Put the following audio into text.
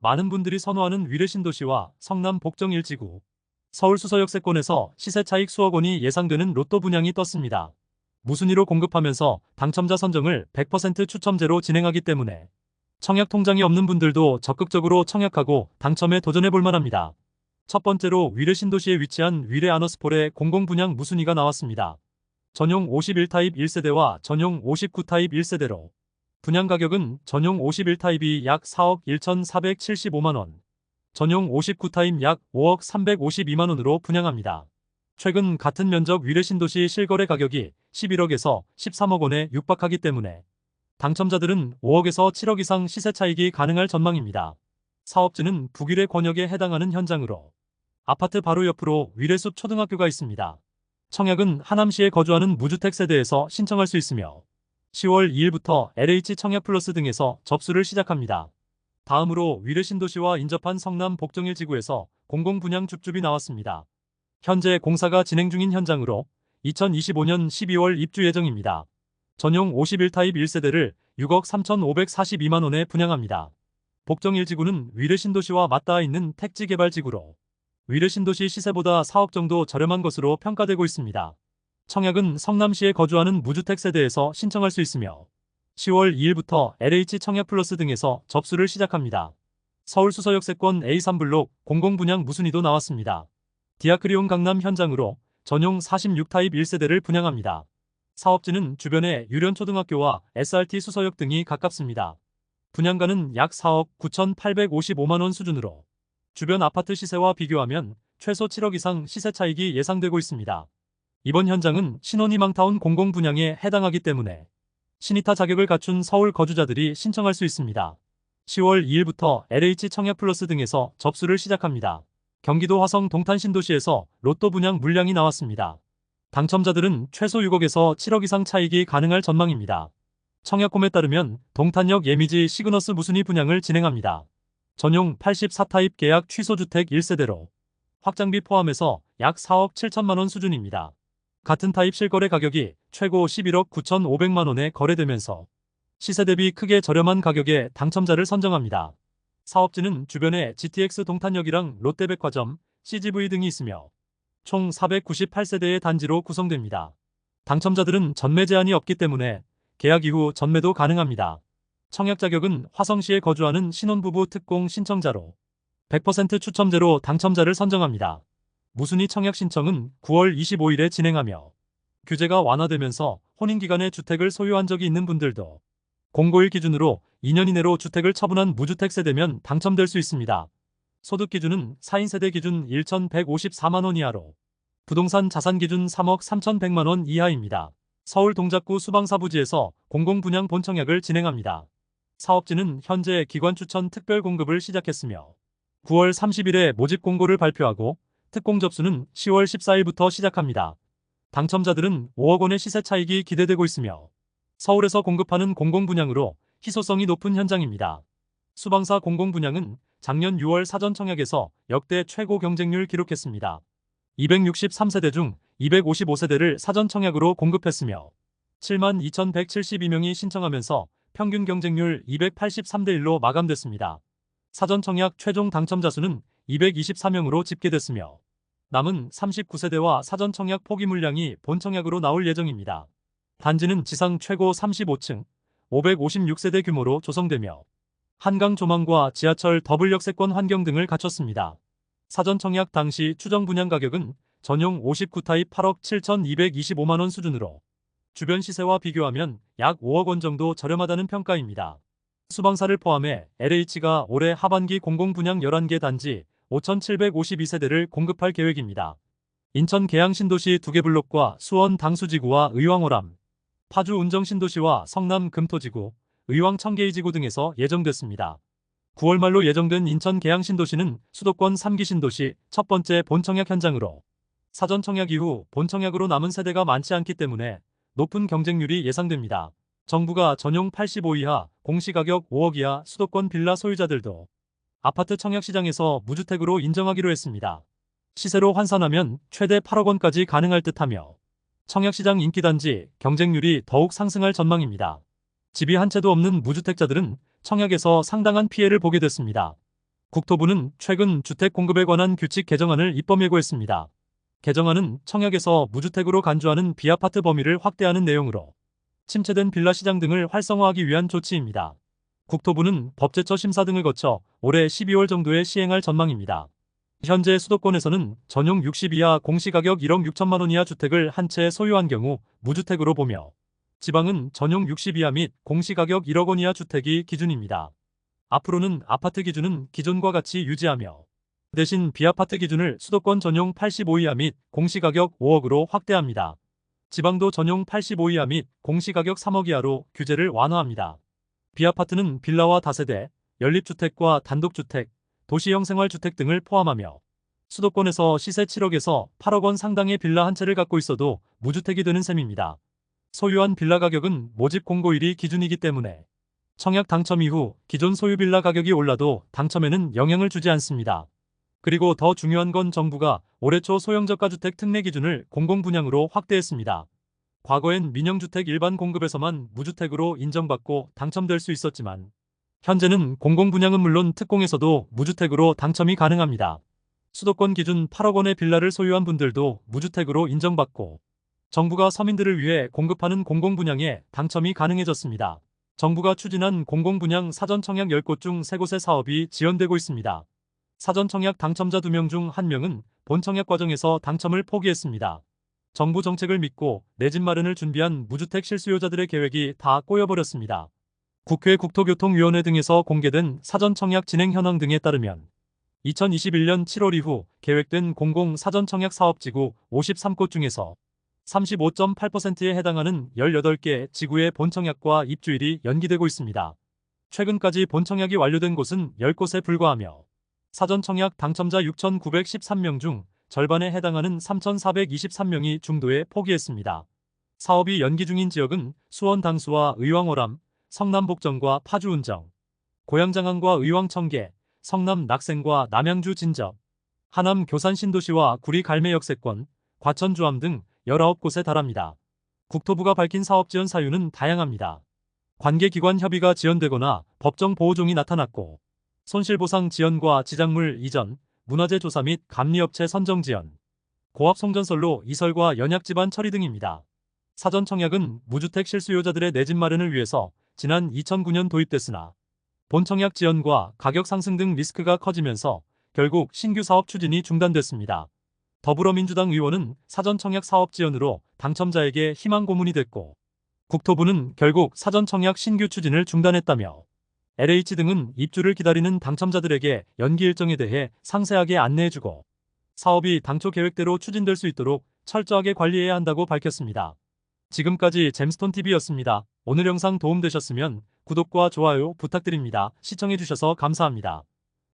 많은 분들이 선호하는 위례신도시와 성남 복정 1지구, 서울 수서역세권에서 시세 차익 수억 원이 예상되는 로또 분양이 떴습니다. 무순위로 공급하면서 당첨자 선정을 100% 추첨제로 진행하기 때문에 청약 통장이 없는 분들도 적극적으로 청약하고 당첨에 도전해 볼 만합니다. 첫 번째로 위례신도시에 위치한 위례 아너스폴의 공공분양 무순위가 나왔습니다. 전용 51타입 1세대와 전용 59타입 1세대로 분양 가격은 전용 51타입이 약 4억 1,475만원, 전용 59타입 약 5억 352만원으로 분양합니다. 최근 같은 면적 위례신도시 실거래 가격이 11억에서 13억 원에 육박하기 때문에 당첨자들은 5억에서 7억 이상 시세 차익이 가능할 전망입니다. 사업지는 북위례 권역에 해당하는 현장으로 아파트 바로 옆으로 위례숲 초등학교가 있습니다. 청약은 하남시에 거주하는 무주택 세대에서 신청할 수 있으며 10월 2일부터 LH 청약 플러스 등에서 접수를 시작합니다. 다음으로 위례신도시와 인접한 성남 복정 1지구에서 공공분양 줍줍이 나왔습니다. 현재 공사가 진행 중인 현장으로 2025년 12월 입주 예정입니다. 전용 51타입 1세대를 6억 3,542만원에 분양합니다. 복정 1지구는 위례신도시와 맞닿아 있는 택지 개발지구로 위례신도시 시세보다 4억 정도 저렴한 것으로 평가되고 있습니다. 청약은 성남시에 거주하는 무주택 세대에서 신청할 수 있으며 10월 2일부터 LH 청약 플러스 등에서 접수를 시작합니다. 서울 수서역세권 A3블록 공공분양 무순위도 나왔습니다. 디아크리온 강남 현장으로 전용 46타입 1세대를 분양합니다. 사업지는 주변에 유련초등학교와 SRT 수서역 등이 가깝습니다. 분양가는 약 4억 9,855만원 수준으로 주변 아파트 시세와 비교하면 최소 7억 이상 시세 차익이 예상되고 있습니다. 이번 현장은 신혼희망타운 공공분양에 해당하기 때문에 신이타 자격을 갖춘 서울 거주자들이 신청할 수 있습니다. 10월 2일부터 LH 청약 플러스 등에서 접수를 시작합니다. 경기도 화성 동탄 신도시에서 로또 분양 물량이 나왔습니다. 당첨자들은 최소 6억에서 7억 이상 차익이 가능할 전망입니다. 청약홈에 따르면 동탄역 예미지 시그너스 무순위 분양을 진행합니다. 전용 84타입 계약 취소주택 1세대로 확장비 포함해서 약 4억 7천만원 수준입니다. 같은 타입 실거래 가격이 최고 11억 9,500만원에 거래되면서 시세 대비 크게 저렴한 가격에 당첨자를 선정합니다. 사업지는 주변에 GTX 동탄역이랑 롯데백화점, CGV 등이 있으며 총 498세대의 단지로 구성됩니다. 당첨자들은 전매 제한이 없기 때문에 계약 이후 전매도 가능합니다. 청약 자격은 화성시에 거주하는 신혼부부 특공 신청자로 100% 추첨제로 당첨자를 선정합니다. 무순위 청약 신청은 9월 25일에 진행하며 규제가 완화되면서 혼인기간에 주택을 소유한 적이 있는 분들도 공고일 기준으로 2년 이내로 주택을 처분한 무주택 세대면 당첨될 수 있습니다. 소득 기준은 4인 세대 기준 1,154만원 이하로 부동산 자산 기준 3억 3,100만원 이하입니다. 서울 동작구 수방사부지에서 공공분양 본청약을 진행합니다. 사업지는 현재 기관 추천 특별 공급을 시작했으며 9월 30일에 모집 공고를 발표하고 특공 접수는 10월 14일부터 시작합니다. 당첨자들은 5억 원의 시세 차익이 기대되고 있으며 서울에서 공급하는 공공분양으로 희소성이 높은 현장입니다. 수방사 공공분양은 작년 6월 사전 청약에서 역대 최고 경쟁률 기록했습니다. 263세대 중 255세대를 사전 청약으로 공급했으며 72,172명이 신청하면서 평균 경쟁률 283대1로 마감됐습니다. 사전 청약 최종 당첨자 수는 224명으로 집계됐으며 남은 39세대와 사전 청약 포기 물량이 본 청약으로 나올 예정입니다. 단지는 지상 최고 35층, 556세대 규모로 조성되며 한강 조망과 지하철 더블 역세권 환경 등을 갖췄습니다. 사전 청약 당시 추정 분양 가격은 전용 59타입 8억 7,225만원 수준으로 주변 시세와 비교하면 약 5억 원 정도 저렴하다는 평가입니다. 수방사를 포함해 LH가 올해 하반기 공공분양 11개 단지 5,752세대를 공급할 계획입니다. 인천 계양 신도시 2개 블록과 수원 당수지구와 의왕호람, 파주 운정 신도시와 성남 금토지구, 의왕 청계이지구 등에서 예정됐습니다. 9월 말로 예정된 인천 계양 신도시는 수도권 3기 신도시 첫 번째 본청약 현장으로 사전 청약 이후 본청약으로 남은 세대가 많지 않기 때문에 높은 경쟁률이 예상됩니다. 정부가 전용 85 이하, 공시가격 5억 이하 수도권 빌라 소유자들도 아파트 청약시장에서 무주택으로 인정하기로 했습니다. 시세로 환산하면 최대 8억 원까지 가능할 듯하며 청약시장 인기단지 경쟁률이 더욱 상승할 전망입니다. 집이 한 채도 없는 무주택자들은 청약에서 상당한 피해를 보게 됐습니다. 국토부는 최근 주택 공급에 관한 규칙 개정안을 입법 예고했습니다. 개정안은 청약에서 무주택으로 간주하는 비아파트 범위를 확대하는 내용으로 침체된 빌라 시장 등을 활성화하기 위한 조치입니다. 국토부는 법제처 심사 등을 거쳐 올해 12월 정도에 시행할 전망입니다. 현재 수도권에서는 전용 60 이하 공시가격 1억 6천만 원 이하 주택을 한 채 소유한 경우 무주택으로 보며 지방은 전용 60 이하 및 공시가격 1억 원 이하 주택이 기준입니다. 앞으로는 아파트 기준은 기존과 같이 유지하며 대신 비아파트 기준을 수도권 전용 85 이하 및 공시가격 5억으로 확대합니다. 지방도 전용 85 이하 및 공시가격 3억 이하로 규제를 완화합니다. 비아파트는 빌라와 다세대, 연립주택과 단독주택, 도시형 생활주택 등을 포함하며 수도권에서 시세 7억에서 8억 원 상당의 빌라 한 채를 갖고 있어도 무주택이 되는 셈입니다. 소유한 빌라 가격은 모집 공고일이 기준이기 때문에 청약 당첨 이후 기존 소유 빌라 가격이 올라도 당첨에는 영향을 주지 않습니다. 그리고 더 중요한 건 정부가 올해 초 소형저가주택 특례 기준을 공공분양으로 확대했습니다. 과거엔 민영주택 일반 공급에서만 무주택으로 인정받고 당첨될 수 있었지만 현재는 공공분양은 물론 특공에서도 무주택으로 당첨이 가능합니다. 수도권 기준 8억 원의 빌라를 소유한 분들도 무주택으로 인정받고 정부가 서민들을 위해 공급하는 공공분양에 당첨이 가능해졌습니다. 정부가 추진한 공공분양 사전청약 10곳 중 3곳의 사업이 지연되고 있습니다. 사전청약 당첨자 2명 중 1명은 본청약 과정에서 당첨을 포기했습니다. 정부 정책을 믿고 내 집 마련을 준비한 무주택 실수요자들의 계획이 다 꼬여버렸습니다. 국회 국토교통위원회 등에서 공개된 사전청약 진행 현황 등에 따르면 2021년 7월 이후 계획된 공공 사전청약 사업지구 53곳 중에서 35.8%에 해당하는 18개 지구의 본청약과 입주일이 연기되고 있습니다. 최근까지 본청약이 완료된 곳은 10곳에 불과하며 사전청약 당첨자 6,913명 중 절반에 해당하는 3,423명이 중도에 포기했습니다. 사업이 연기 중인 지역은 수원 당수와 의왕 월암, 성남 복정과 파주 운정, 고양 장안과 의왕 청계, 성남 낙생과 남양주 진접, 하남 교산 신도시와 구리 갈매 역세권, 과천 주암 등 19곳에 달합니다. 국토부가 밝힌 사업 지연 사유는 다양합니다. 관계기관 협의가 지연되거나 법정 보호종이 나타났고, 손실보상 지연과 지작물 이전, 문화재 조사 및 감리업체 선정 지연, 고압 송전설로 이설과 연약 집안 처리 등입니다. 사전청약은 무주택 실수요자들의 내 집 마련을 위해서 지난 2009년 도입됐으나 본청약 지연과 가격 상승 등 리스크가 커지면서 결국 신규 사업 추진이 중단됐습니다. 더불어민주당 의원은 사전청약 사업 지연으로 당첨자에게 희망 고문이 됐고 국토부는 결국 사전청약 신규 추진을 중단했다며 LH 등은 입주를 기다리는 당첨자들에게 연기 일정에 대해 상세하게 안내해주고 사업이 당초 계획대로 추진될 수 있도록 철저하게 관리해야 한다고 밝혔습니다. 지금까지 잼스톤TV였습니다. 오늘 영상 도움되셨으면 구독과 좋아요 부탁드립니다. 시청해주셔서 감사합니다.